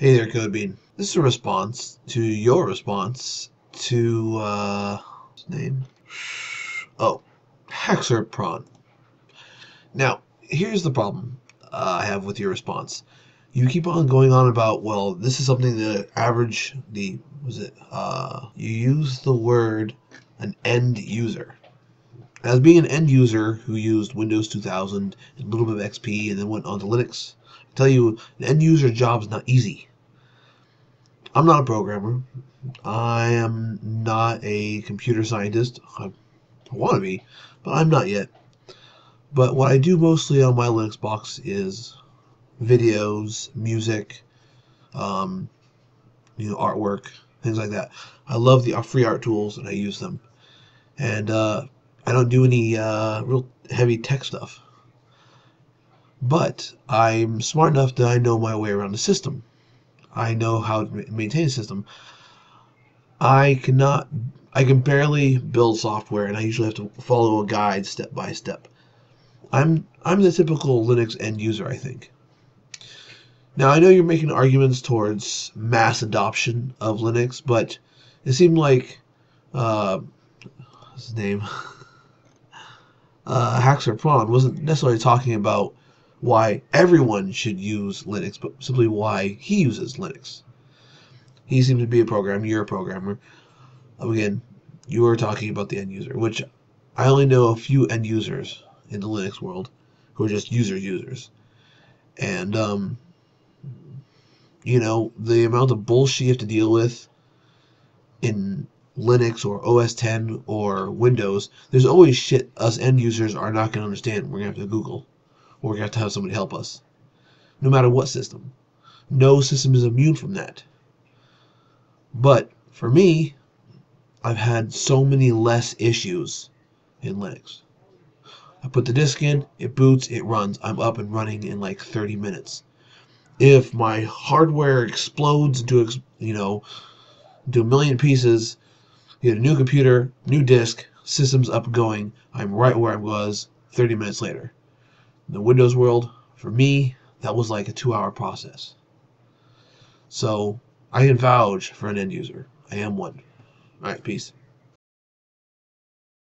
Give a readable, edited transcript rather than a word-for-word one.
Hey there, Code Bean. This is a response to your response to what's his name? Oh, Haxer Prawn. Now, here's the problem I have with your response. You keep on going on about, well, this is something the average the was it you use the word an end user. As being an end user who used Windows 2000 and a little bit of XP and then went on to Linux, I tell you, an end user job is not easy. I'm not a programmer. I am not a computer scientist. I want to be, but I'm not yet. But what I do mostly on my Linux box is videos, music, um, artwork, things like that. I love the free art tools and I use them. And I don't do any real heavy tech stuff. But I'm smart enough that I know my way around the system. I know how to maintain a system. I cannot. I can barely build software, and I usually have to follow a guide step by step. I'm the typical Linux end user, I think. Now I know you're making arguments towards mass adoption of Linux, but it seemed like what's his name, Haxer Prawn wasn't necessarily talking about why everyone should use Linux, but simply why he uses Linux. He seems to be a programmer. You're a programmer. Again, you were talking about the end user, which I only know a few end users in the Linux world who are just users. And, the amount of bullshit you have to deal with in Linux or OS 10 or Windows, there's always shit us end users are not going to understand. We're going to have to Google, or we're going to have somebody help us. No matter what system. No system is immune from that. But for me, I've had so many less issues in Linux. I put the disk in, it boots, it runs. I'm up and running in like 30 minutes. If my hardware explodes into a million pieces, get a new computer, new disk, system's up and going, I'm right where I was 30 minutes later. In the Windows world, for me, that was like a 2-hour process. So I can vouch for an end user. I am one. Alright, peace.